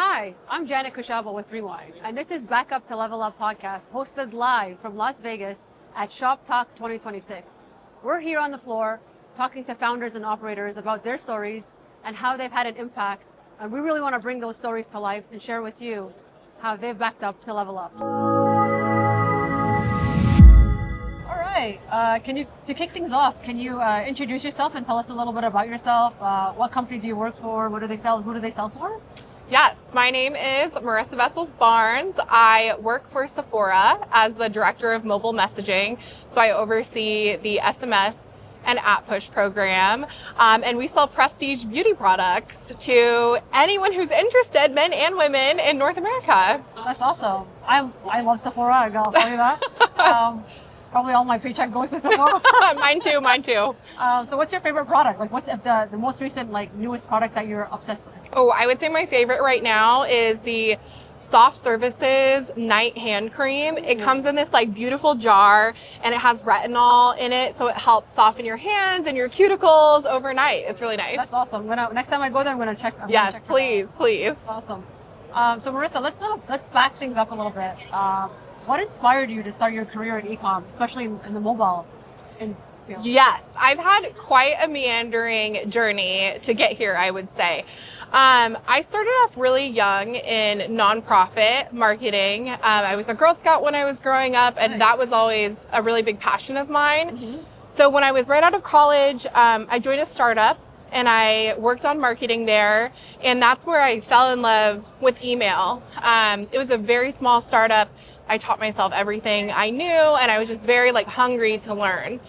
Hi, I'm Janet Khoshaba with Rewind, and this is Back Up to Level Up podcast, hosted live from Las Vegas at ShopTalk 2026. We're here on the floor talking to founders and operators about their stories and how they've had an impact, and we really want to bring those stories to life and share with you how they've backed up to level up. All right, to kick things off, can you introduce yourself and tell us a little bit about yourself? What company do you work for? What do they sell? Who do they sell for? Yes, my name is Marissa Vessels-Barnes. I work for Sephora as the Director of Mobile Messaging. So I oversee the SMS and app push program. And we sell prestige beauty products to anyone who's interested, men and women in North America. That's awesome. I love Sephora, I gotta tell you that. Probably all my paycheck goes to Sephora. Mine too. So what's your favorite product? Like what's the most recent, newest product that you're obsessed with? Oh, I would say my favorite right now is the Soft Services Night Hand Cream. It comes in this beautiful jar and it has retinol in it, so it helps soften your hands and your cuticles overnight. It's really nice. That's awesome. Next time I go there, I'm gonna check. Yes, please. That's awesome. So Marissa, let's back things up a little bit. What inspired you to start your career in e-com, especially in the mobile field? Yes, I've had quite a meandering journey to get here, I would say. I started off really young in nonprofit marketing. I was a Girl Scout when I was growing up, and Nice. That was always a really big passion of mine. Mm-hmm. So when I was right out of college, I joined a startup and I worked on marketing there, and that's where I fell in love with email. It was a very small startup. I taught myself everything I knew, and I was just very hungry to learn.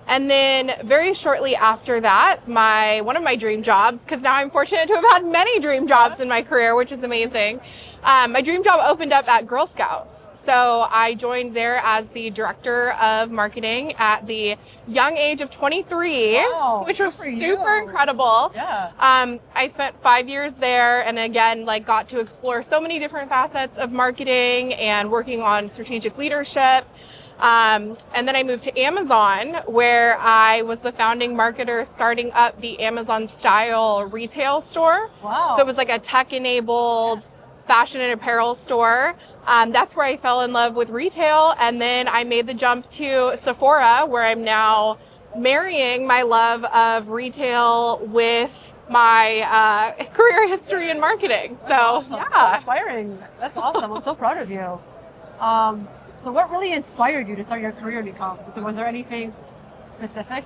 And then very shortly after that, one of my dream jobs, because now I'm fortunate to have had many dream jobs in my career, which is amazing. My dream job opened up at Girl Scouts. So I joined there as the director of marketing at the young age of 23, Wow, which good was for super you. incredible. Yeah. I spent 5 years there, and again, got to explore so many different facets of marketing and working on strategic leadership. And then I moved to Amazon, where I was the founding marketer starting up the Amazon style retail store. Wow. So it was a tech-enabled fashion and apparel store. That's where I fell in love with retail. And then I made the jump to Sephora, where I'm now marrying my love of retail with my career history in marketing. That's so awesome. yeah. So inspiring. That's awesome. I'm so proud of you. So what really inspired you to start your career in e-com? So was there anything specific?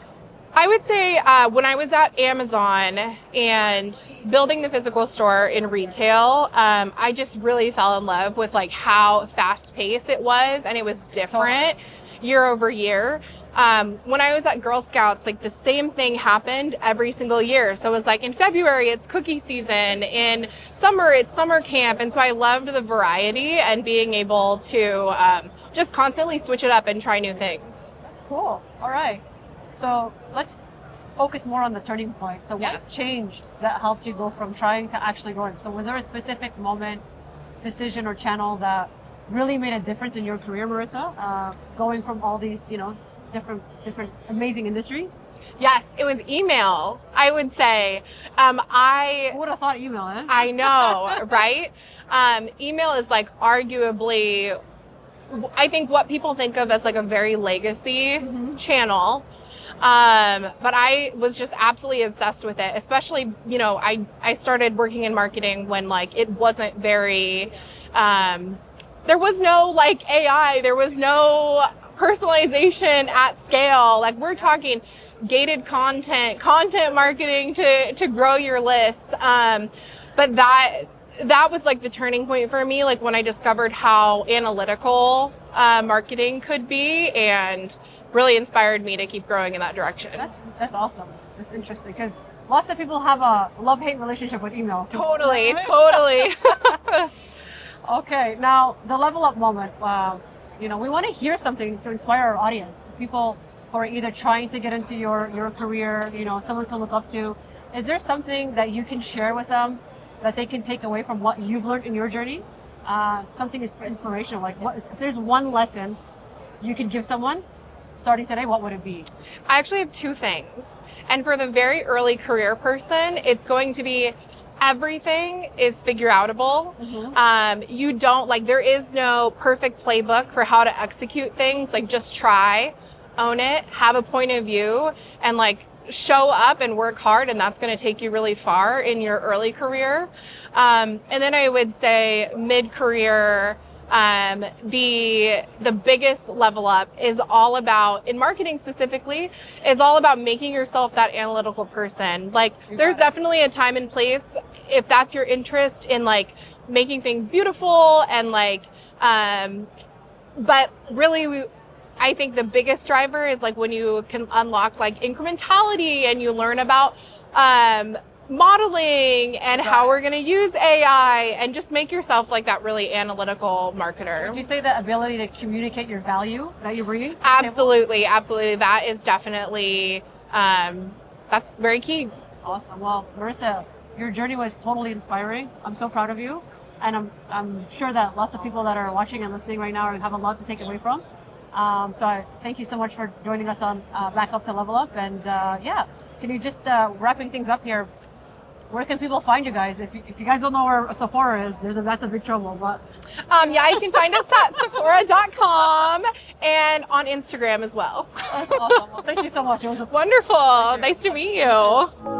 I would say when I was at Amazon and building the physical store in retail, I just really fell in love with how fast paced it was, and it was different year over year. When I was at Girl Scouts, the same thing happened every single year. So it was in February, it's cookie season. In summer, it's summer camp. And so I loved the variety and being able to just constantly switch it up and try new things. That's cool. All right. So let's focus more on the turning point. So what Yes. changed that helped you go from trying to actually going? So was there a specific moment, decision, or channel that really made a difference in your career, Marissa? Going from all these, different amazing industries? Yes, it was email, I would say. Who would have thought email, eh? I know, right? Email is arguably, I think, what people think of as a very legacy channel. But I was just absolutely obsessed with it, especially, I started working in marketing when it wasn't very, there was no AI, there was no personalization at scale. We're talking gated content marketing to grow your lists. But that was the turning point for me, when I discovered how analytical marketing could be, and really inspired me to keep growing in that direction. That's awesome. That's interesting because lots of people have a love-hate relationship with email. So Totally. Okay, now the level up moment. We want to hear something to inspire our audience. People who are either trying to get into your career, someone to look up to. Is there something that you can share with them that they can take away from what you've learned in your journey? Something inspirational. If there's one lesson you could give someone starting today, what would it be? I actually have two things. And for the very early career person, it's going to be everything is figureoutable. You don't, like, there is no perfect playbook for how to execute things. Like, just try, own it, have a point of view, and like show up and work hard, and that's going to take you really far in your early career. And then I would say mid-career, the biggest level up is all about, in marketing specifically, is all about making yourself that analytical person. Like, there's definitely a time and place if that's your interest in like making things beautiful and like, but really I think the biggest driver is like when you can unlock like incrementality and you learn about modeling and how we're going to use AI, and just make yourself like that really analytical marketer. Would you say the ability to communicate your value that you're bringing? Absolutely. That is definitely, that's very key. Awesome. Well, Marissa, your journey was totally inspiring. I'm so proud of you. And I'm sure that lots of people that are watching and listening right now have a lot to take away from. So thank you so much for joining us on Back Up to Level Up. And can you just, wrapping things up here, where can people find you guys? If you guys don't know where Sephora is, that's a big trouble. But you can find us at Sephora.com and on Instagram as well. That's awesome. Well, thank you so much. It was wonderful. Nice to meet you.